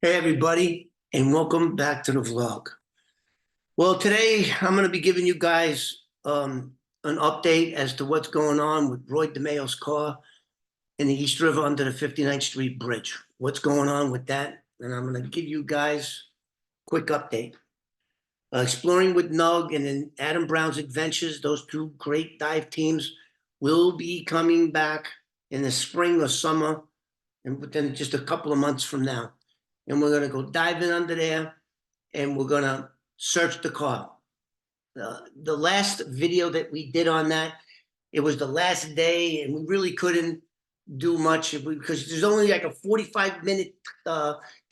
Hey everybody, and welcome back to the vlog. Well, today I'm going to be giving you guys an update as to what's going on with Roy DeMeo's car in the East River under the 59th Street Bridge. What's going on with that? And I'm going to give you guys a quick update. Exploring with Nug and then Adam Brown's Adventures, those two great dive teams will be coming back in the spring or summer and within just a couple of months from now. And we're going to go diving under there and we're going to search the car. The last video that we did on that, it was the last day and we really couldn't do much because there's only like a 45-minute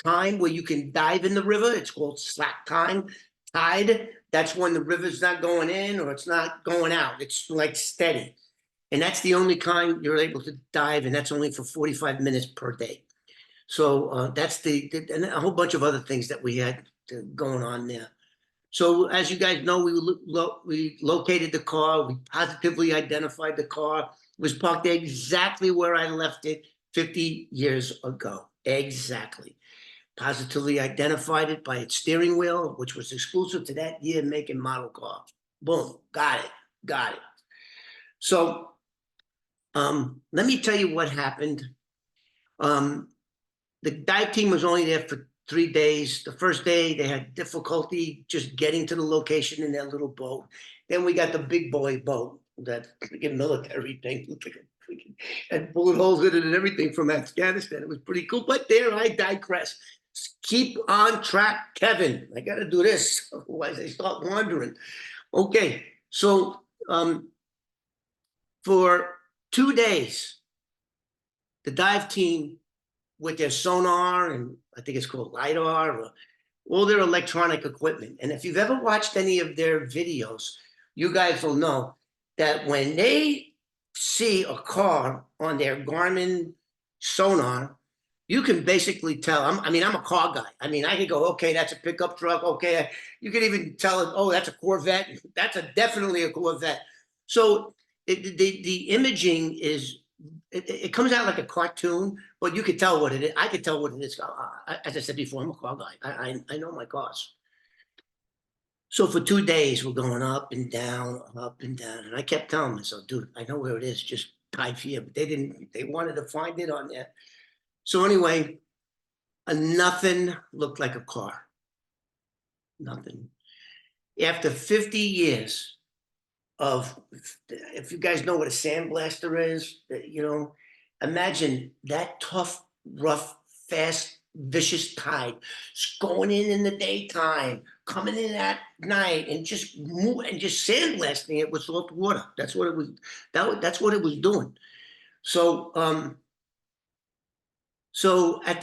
time where you can dive in the river. It's called slack time, tide. That's when the river's not going in or it's not going out. It's like steady. And that's the only time you're able to dive, and that's only for 45 minutes per day. So that's and a whole bunch of other things that we had going on there. So as you guys know, we located the car. We positively identified the car. It was parked there exactly where I left it 50 years ago. Exactly. Positively identified it by its steering wheel, which was exclusive to that year, make, and model car. Boom. Got it. Got it. So let me tell you what happened. The dive team was only there for 3 days. The first day, they had difficulty just getting to the location in their little boat. Then we got the big boy boat, that freaking military thing, had bullet holes in it and everything from Afghanistan. It was pretty cool. But there, I digress. Keep on track, Kevin. I got to do this, otherwise I start wandering. Okay, so for 2 days, the dive team with their sonar and I think it's called LiDAR, or all their electronic equipment. And if you've ever watched any of their videos, you guys will know that when they see a car on their Garmin sonar, you can basically tell. I'm a car guy. I can go, okay, that's a pickup truck. Okay, you can even tell it, oh, that's a Corvette. That's definitely a Corvette. So the imaging is, it comes out like a cartoon, but you could tell what it is. I could tell what it is. As I said before, I'm a car guy. I know my cars. So for 2 days, we're going up and down, and I kept telling myself, dude, I know where it is. Just dive here. But they didn't. They wanted to find it on there. So anyway, nothing looked like a car. Nothing. After 50 years of, if you guys know what a sandblaster is, imagine that tough, rough, fast, vicious tide going in the daytime, coming in at night, and just sandblasting it with salt water. That's what it was. That's what it was doing. So so at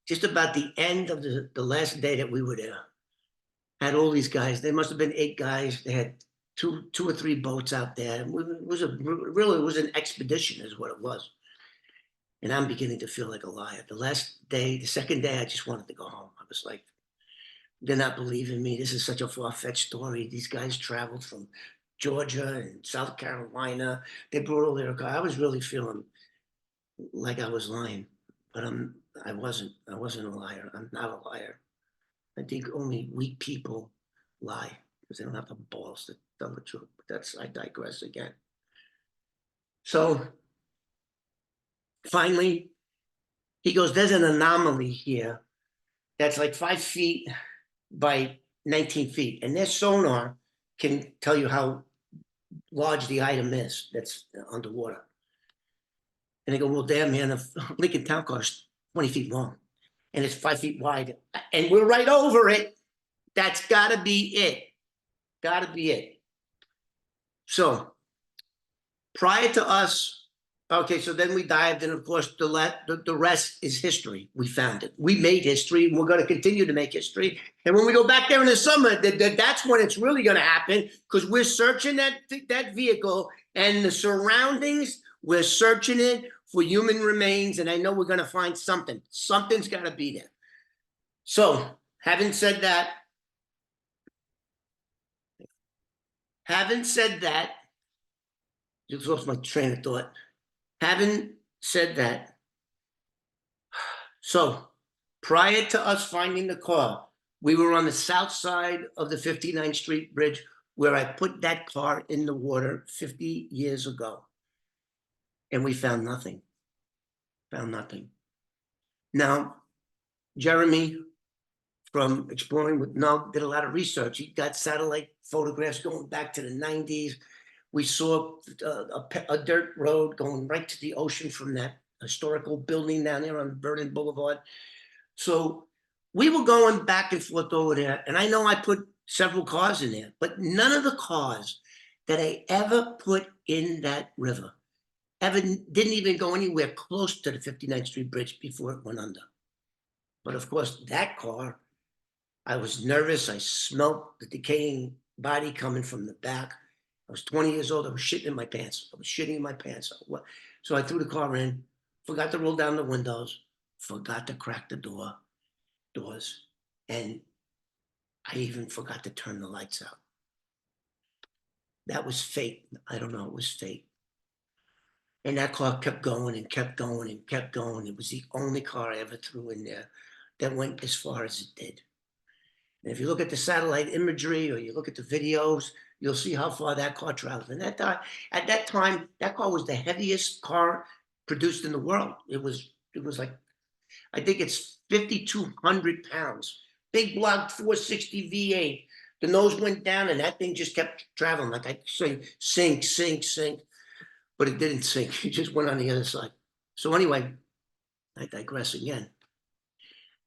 just about the end of the last day that we were there, had all these guys. There must have been 8 guys. They had two or three boats out there. It was an expedition, is what it was. And I'm beginning to feel like a liar. The second day, I just wanted to go home. I was like, they're not believing me. This is such a far-fetched story. These guys traveled from Georgia and South Carolina. They brought all their car. I was really feeling like I was lying, but I wasn't. I wasn't a liar. I'm not a liar. I think only weak people lie because they don't have the balls to tell the truth. But I digress again. So finally, he goes, there's an anomaly here that's like 5 feet by 19 feet. And their sonar can tell you how large the item is that's underwater. And they go, well, damn, man, the Lincoln Town Car is 20 feet long and it's 5 feet wide. And we're right over it. That's got to be it. Got to be it. So prior to us, okay, so then we dived, and of course, the rest is history. We found it. We made history, and we're going to continue to make history. And when we go back there in the summer, that's when it's really going to happen, because we're searching that vehicle and the surroundings. We're searching it for human remains, and I know we're going to find something. Something's got to be there. So, having said that, just lost my train of thought. Having said that, so Prior to us finding the car, we were on the south side of the 59th Street Bridge where I put that car in the water 50 years ago. And we found nothing. Found nothing. Now, Jeremy from Exploring with Nug did a lot of research. He got satellite photographs going back to the 90s. We saw a dirt road going right to the ocean from that historical building down there on Vernon Boulevard. So we were going back and forth over there. And I know I put several cars in there, but none of the cars that I ever put in that river ever didn't even go anywhere close to the 59th Street Bridge before it went under. But of course, that car, I was nervous. I smelled the decaying body coming from the back. I was 20 years old. I was shitting in my pants. So I threw the car in, forgot to roll down the windows, forgot to crack the doors, and I even forgot to turn the lights out. That was fate. I don't know. It was fate. And that car kept going and kept going and kept going. It was the only car I ever threw in there that went as far as it did. And if you look at the satellite imagery or you look at the videos, you'll see how far that car traveled. And at that time, that car was the heaviest car produced in the world. It was like, I think it's 5,200 pounds. Big block 460 V8. The nose went down and that thing just kept traveling. Like I say, sink, sink, sink. But it didn't sink. It just went on the other side. So anyway, I digress again.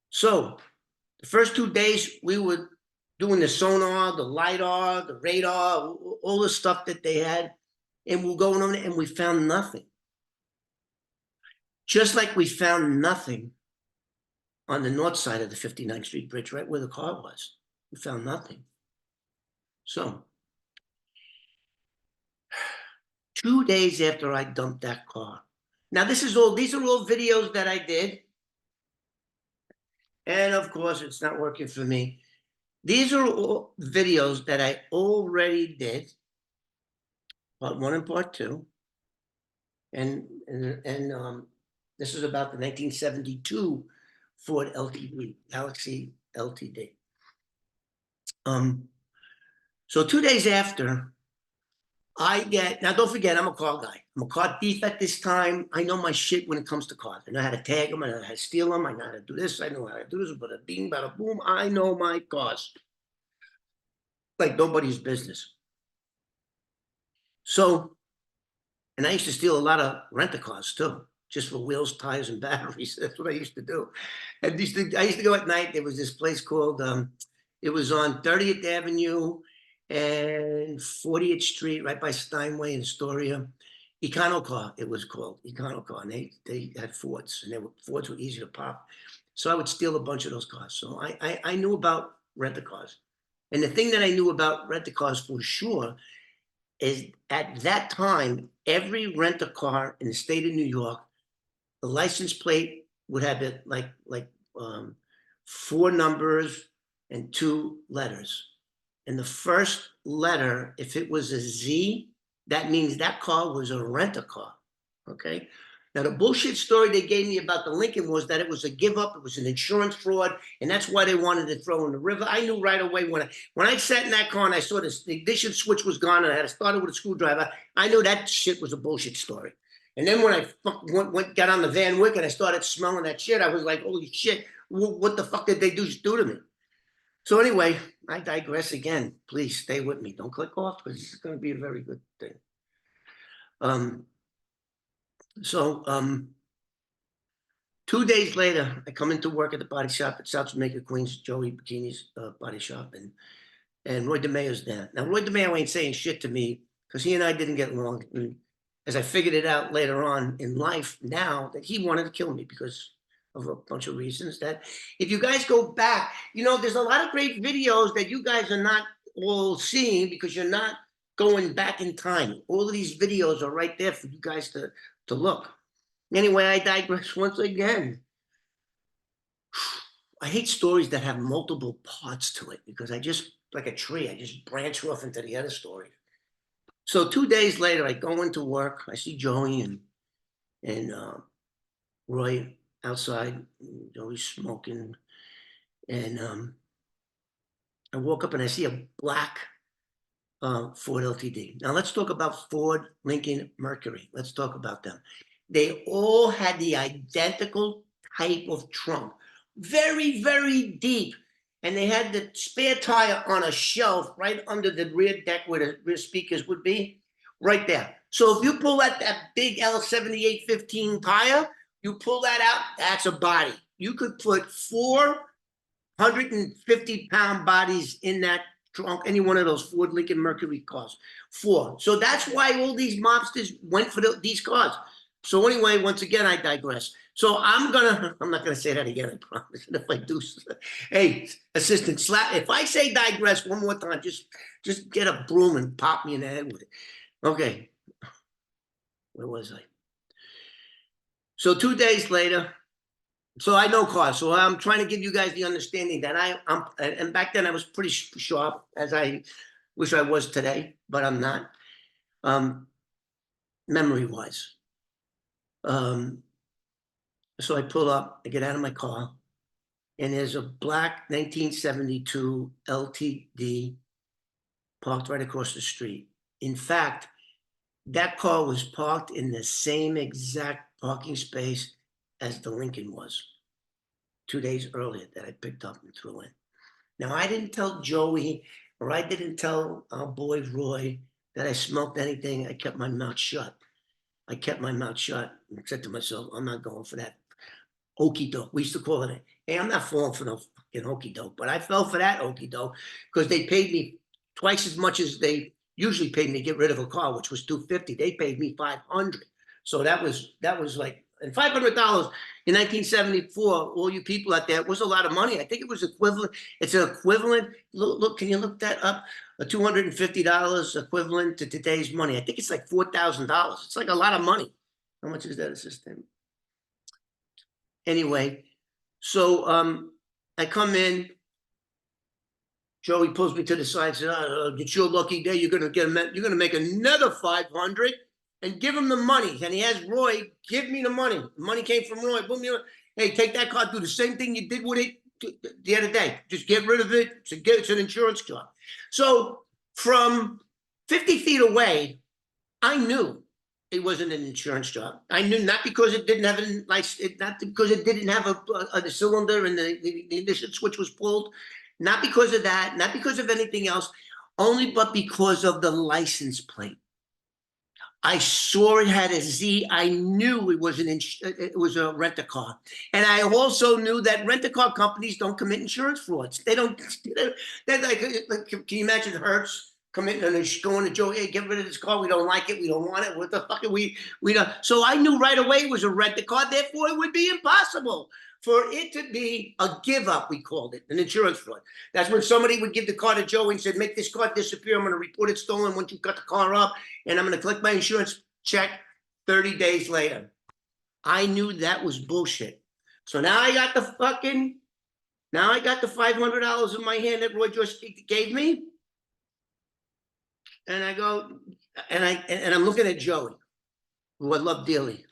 So the first 2 days, we were doing the sonar, the LiDAR, the radar, all the stuff that they had. And we're going on and we found nothing. Just like we found nothing on the north side of the 59th Street Bridge, right where the car was. We found nothing. So 2 days after I dumped that car. Now these are all videos that I did. And of course, it's not working for me. These are all videos that I already did, part 1 and part 2. And this is about the 1972 Ford LTD, Galaxy LTD. So 2 days after, now don't forget, I'm a car guy. I'm a car thief at this time. I know my shit when it comes to cars. I know how to tag them. I know how to steal them. I know how to do this. I know how to do this. Bada bing, bada boom. I know my cars like nobody's business. So, and I used to steal a lot of rent-a-cars too, just for wheels, tires, and batteries. That's what I used to do. And I used to go at night. There was this place called, it was on 30th Avenue and 40th Street, right by Steinway and Astoria. Econocar, it was called, Econocar. And they had Fords, and Fords were easy to pop. So I would steal a bunch of those cars. So I knew about rent-a-cars. And the thing that I knew about rent-a-cars for sure is at that time, every rent-a-car in the state of New York, the license plate would have it like 4 numbers and 2 letters. And the first letter, if it was a Z, that means that car was a rent-a-car, okay? Now, the bullshit story they gave me about the Lincoln was that it was a give up, it was an insurance fraud, and that's why they wanted to throw in the river. I knew right away when I sat in that car and I saw the ignition switch was gone and I had to start it with a screwdriver, I knew that shit was a bullshit story. And then when I got on the Van Wyck and I started smelling that shit, I was like, holy shit, what the fuck did they do to me? So anyway, I digress again. Please stay with me. Don't click off because this is going to be a very good thing. 2 days later, I come into work at the body shop at South Jamaica, Queens, Joey Bikini's body shop, and Roy DeMeo's there. Now, Roy DeMeo ain't saying shit to me because he and I didn't get along. And as I figured it out later on in life now, that he wanted to kill me because of a bunch of reasons. That if you guys go back, there's a lot of great videos that you guys are not all seeing because you're not going back in time. All of these videos are right there for you guys to look. Anyway, I digress once again. I hate stories that have multiple parts to it because like a tree, I just branch off into the other story. So 2 days later, I go into work. I see Joey and Roy outside, always smoking, and I woke up and I see a black Ford LTD. Now let's talk about Ford, Lincoln, Mercury. Let's talk about them. They all had the identical type of trunk, very, very deep. And they had the spare tire on a shelf right under the rear deck where the rear speakers would be, right there. So if you pull out that big L7815 tire, you pull that out, that's a body. You could put 450-pound bodies in that trunk, any one of those Ford, Lincoln, Mercury cars. 4. So that's why all these mobsters went for these cars. So anyway, once again, I digress. So I'm not gonna say that again, I promise. And if I do, hey, assistant, slap. If I say digress one more time, just get a broom and pop me in the head with it. Okay, where was I? So 2 days later, so I know cars. So I'm trying to give you guys the understanding that and back then I was pretty sharp, as I wish I was today, but I'm not, memory wise. So I pull up, I get out of my car, and there's a black 1972 LTD parked right across the street. In fact, that car was parked in the same exact parking space as the Lincoln was 2 days earlier that I picked up and threw in. Now, I didn't tell Joey, or I didn't tell our boy Roy that I smoked anything. I kept my mouth shut. I kept my mouth shut and said to myself, I'm not going for that okey doke. We used to call it, hey, I'm not falling for no fucking okey doke, but I fell for that okey doke because they paid me twice as much as they usually paid me to get rid of a car, which was $250. They paid me $500. So that was like, and $500 in 1974, all you people out there, it was a lot of money. I think it was equivalent. It's an equivalent. Look, can you look that up? A $250 equivalent to today's money. I think it's like $4,000. It's like a lot of money. How much is that, assistant? Anyway, so I come in. Joey pulls me to the side and says, it's your lucky day. You're gonna make another 500 and give him the money. And he has Roy give me the money. The money came from Roy. Boom, hey, take that car, do the same thing you did with it the other day. Just get rid of it. It's an insurance job. So from 50 feet away, I knew it wasn't an insurance job. I knew, not because it didn't have not because it didn't have a cylinder and the ignition switch was pulled. Not because of that, not because of anything else, only but because of the license plate. I saw it had a Z. I knew it was it was a rent-a-car. And I also knew that rent-a-car companies don't commit insurance frauds. They're like, can you imagine Hertz committing and going to Joe, hey, get rid of this car. We don't like it. We don't want it. What the fuck are we don't. So I knew right away it was a rent-a-car. Therefore, it would be impossible for it to be a give up, we called it, an insurance fraud. That's when somebody would give the car to Joe and said, make this car disappear. I'm going to report it stolen once you cut the car up, and I'm going to collect my insurance check 30 days later. I knew that was bullshit. So now I got the $500 in my hand that Roy George gave me. And I go, and I'm looking at Joey, who I love dearly.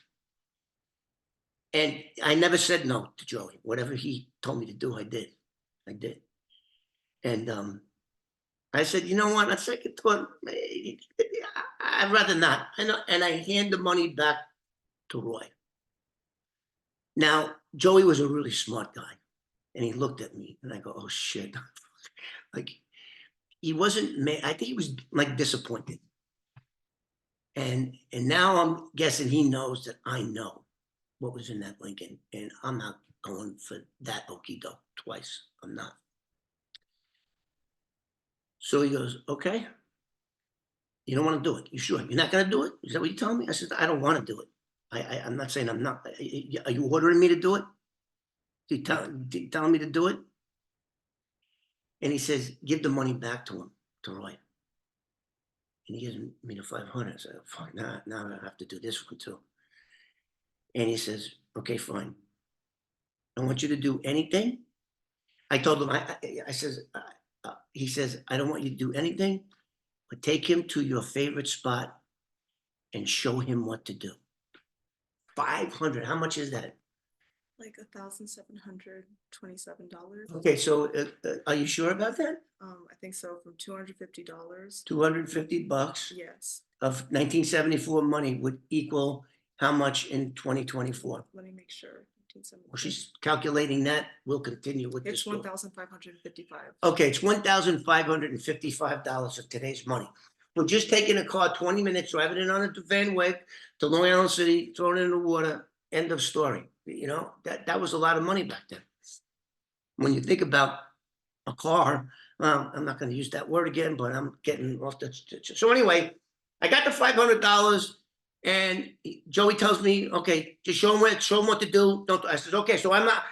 And I never said no to Joey. Whatever he told me to do, I did. And I said, you know what? On second thought, I'd rather not. And I hand the money back to Roy. Now, Joey was a really smart guy. And he looked at me and I go, oh shit. Like, he wasn't mad. I think he was like disappointed. And now I'm guessing he knows that I know what was in that Lincoln, and I'm not going for that okey doke twice. I'm not. So he goes, okay, you don't want to do it. You sure? You're not going to do it? Is that what you're telling me? I said, I don't want to do it. I'm not saying I'm not. Are you ordering me to do it? You telling me to do it? And he says, give the money back to him, to Roy. And he gives me the 500. I said, fuck, now I have to do this one too. And he says, okay, fine. I want you to do anything. I told him, he says, I don't want you to do anything, but take him to your favorite spot and show him what to do. 500, how much is that? Like $1,727. Okay, so are you sure about that? I think so, from $250. $250 Yes. of 1974 money would equal how much in 2024? Let me make sure. Well, she's calculating that. We'll continue with this. It's $1,555. Okay, it's $1,555 of today's money. We're just taking a car 20 minutes, driving it on it to Van Wyck, to Long Island City, throwing it in the water, end of story. You know, that was a lot of money back then. When you think about a car, I'm not gonna use that word again, but I'm getting off the. So anyway, I got the $500 and Joey tells me, okay, just show him what to do. Don't, I said, okay, so I'm not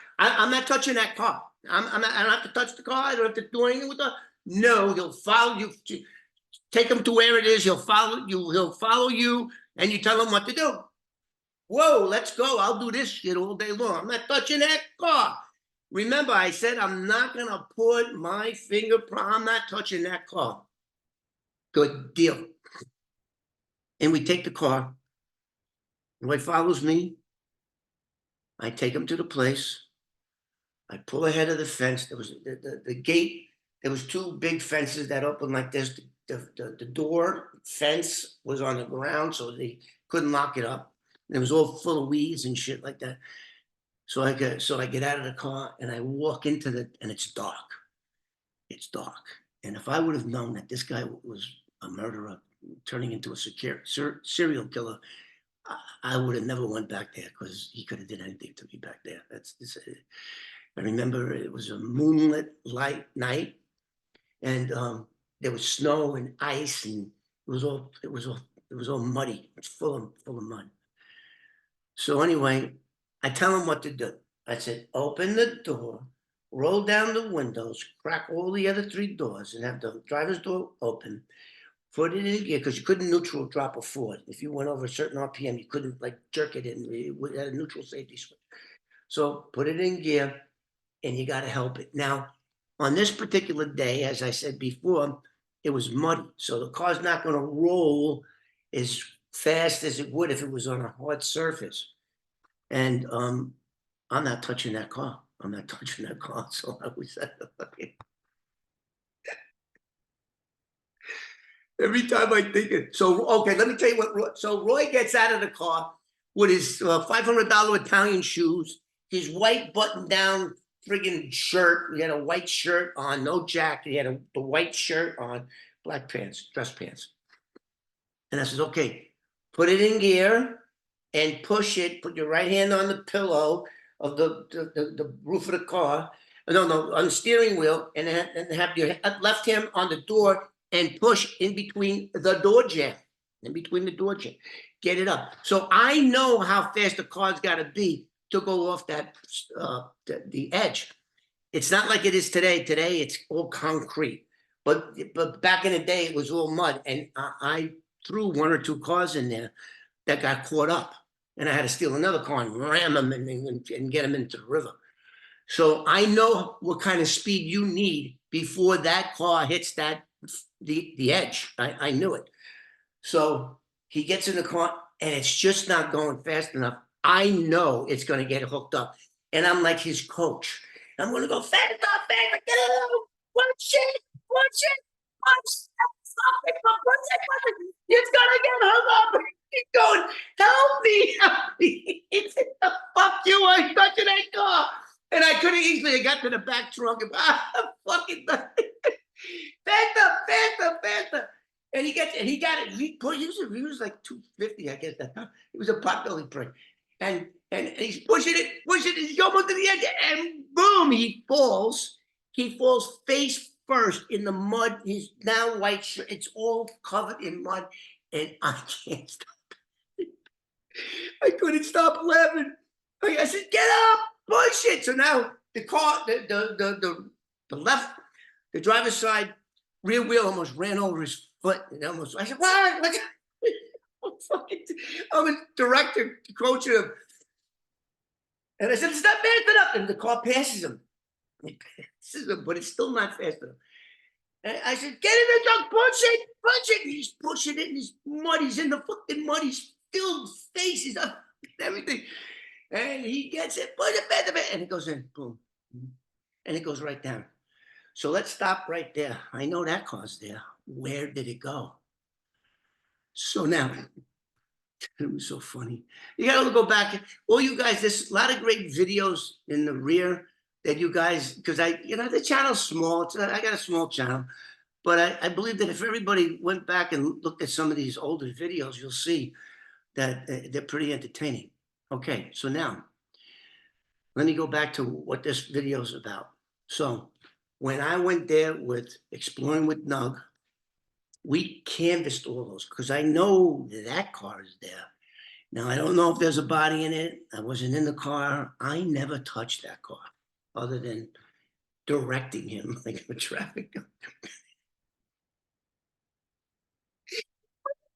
touching that car. I don't have to touch the car. I don't have to do anything with the, no, he'll follow you. Take him to where it is. He'll follow you and you tell him what to do. Whoa, let's go. I'll do this shit all day long. I'm not touching that car. Remember, I said I'm not going to put my fingerprint, I'm not touching that car. Good deal. And we take the car. Roy follows me. I take him to the place. I pull ahead of the fence. There was the gate. There was two big fences that opened like this. The door fence was on the ground, so they couldn't lock it up. And it was all full of weeds and shit like that. So I get out of the car and I walk into and it's dark. It's dark. And if I would have known that this guy was a murderer turning into a serial killer, I would have never went back there because he could have did anything to me back there. I remember it was a moonlit light night, and there was snow and ice, and it was all muddy. It's full of mud. So anyway, I tell him what to do. I said, open the door, roll down the windows, crack all the other three doors, and have the driver's door open. Put it in gear because you couldn't neutral drop a Ford. If you went over a certain RPM, you couldn't like jerk it in. It had a neutral safety switch. So put it in gear, and you got to help it. Now, on this particular day, as I said before, it was muddy, so the car's not going to roll as fast as it would if it was on a hard surface. And I'm not touching that car. I'm not touching that car. So I was every time I think it. So okay, let me tell you what. So Roy gets out of the car with his $500 Italian shoes, his white button-down friggin' shirt. He had a white shirt on, no jacket. He had the white shirt on, black pants, dress pants. And I says, okay, put it in gear and push it. Put your right hand on the pillow of the roof of the car. No, on the steering wheel, and have your left hand on the door and push in between the door jamb. In between the door jamb. Get it up. So I know how fast the car's got to be to go off that the edge. It's not like it is today. Today it's all concrete. But back in the day it was all mud, and I threw one or two cars in there that got caught up, and I had to steal another car and ram them and get them into the river. So I know what kind of speed you need before that car hits the edge. I knew it. So he gets in the car and it's just not going fast enough. I know it's going to get hooked up, and I'm like his coach. I'm going to go faster, get it out, watch it. It's gonna get hung up. Keep going. Help me. It's fuck you. I'm touching that car. And I could have easily got to the back trunk and fucking faster. And he got it. He was like 250, I guess that time. He was a potbelly prick. And he's pushing it, he's almost to the edge, and boom, he falls. He falls face first in the mud. His now white shirt, it's all covered in mud, and I can't stop. I couldn't stop laughing. I said, "Get up, push it!" So now the car, the left, the driver's side rear wheel almost ran over his foot, and almost. I said, "What?" I'm a director, coach him, and I said, "It's not fast enough," and the car passes him. It passes him, but it's still not fast enough. And I said, "Get in the truck, push it." He's pushing it, and he's mud. He's in the fucking mud. He's filled faces up, everything. And he gets it, put it back, and it goes in, boom. And it goes right down. So let's stop right there. I know that car's there. Where did it go? So now, it was so funny. You gotta go back. All you guys, there's a lot of great videos in the rear that you guys, because the channel's small. I got a small channel, but I believe that if everybody went back and looked at some of these older videos, you'll see that they're pretty entertaining. Okay, so now let me go back to what this video is about. So when I went there with Exploring with Nug, we canvassed all those because I know that car is there. Now, I don't know if there's a body in it. I wasn't in the car. I never touched that car other than directing him like a traffic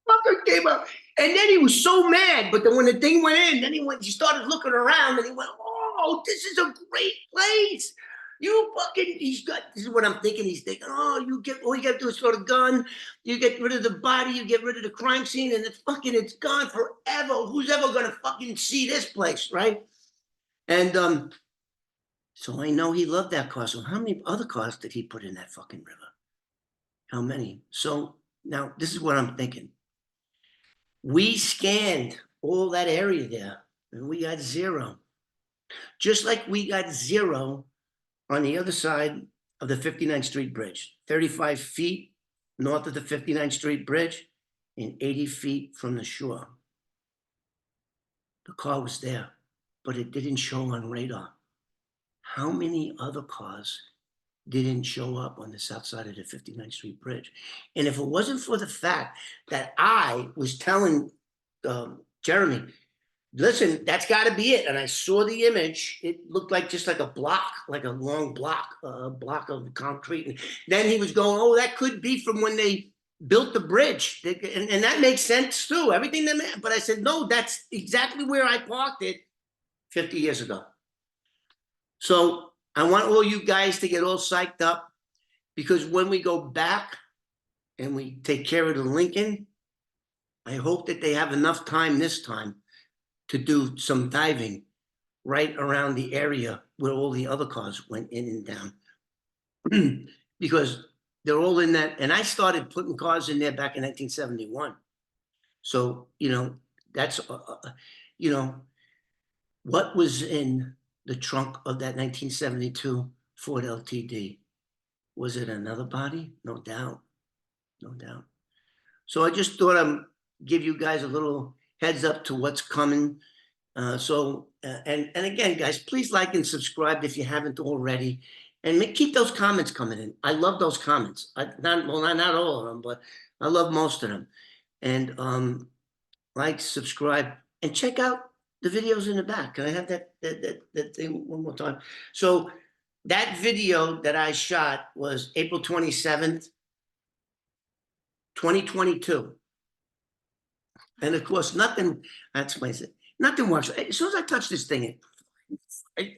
fucker came up. And then he was so mad. But then when the thing went in, then he started looking around and he went, oh, this is a great place. This is what I'm thinking. He's thinking, oh, all you gotta do is throw the gun, you get rid of the body, you get rid of the crime scene, and it's gone forever. Who's ever gonna fucking see this place, right? And so I know he loved that car. So how many other cars did he put in that fucking river? How many? So now this is what I'm thinking. We scanned all that area there, and we got zero. Just like we got zero on the other side of the 59th Street Bridge, 35 feet north of the 59th Street Bridge and 80 feet from the shore. The car was there, but it didn't show on radar. How many other cars didn't show up on the south side of the 59th Street Bridge? And if it wasn't for the fact that I was telling Jeremy, listen, that's got to be it. And I saw the image. It looked like just like a block, like a long block, a block of concrete. And then he was going, oh, that could be from when they built the bridge. And that makes sense too. Everything that, but I said, no, that's exactly where I parked it 50 years ago. So I want all you guys to get all psyched up because when we go back and we take care of the Lincoln, I hope that they have enough time this time to do some diving right around the area where all the other cars went in and down. Because they're all in that. And I started putting cars in there back in 1971. So, that's, what was in the trunk of that 1972 Ford LTD? Was it another body? No doubt. No doubt. So I just thought I'd give you guys a little heads up to what's coming. And again, guys, please like and subscribe if you haven't already, and keep those comments coming in. I love those comments. Not all of them, but I love most of them. And like, subscribe, and check out the videos in the back. Can I have that thing one more time? So that video that I shot was April 27th, 2022. And of course, nothing, that's my, nothing works. As soon as I touch this thing, I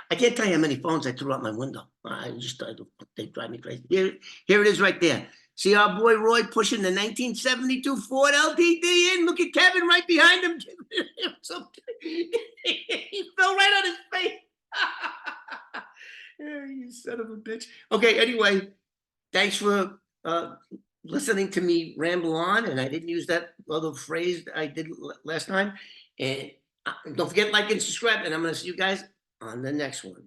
can't tell you how many phones I threw out my window. They drive me crazy. Here it is right there. See our boy Roy pushing the 1972 Ford LTD in. Look at Kevin right behind him. He fell right on his face. You son of a bitch. Okay, anyway, thanks for listening to me ramble on, and I didn't use that other phrase I did last time. And don't forget to like and subscribe, and I'm going to see you guys on the next one.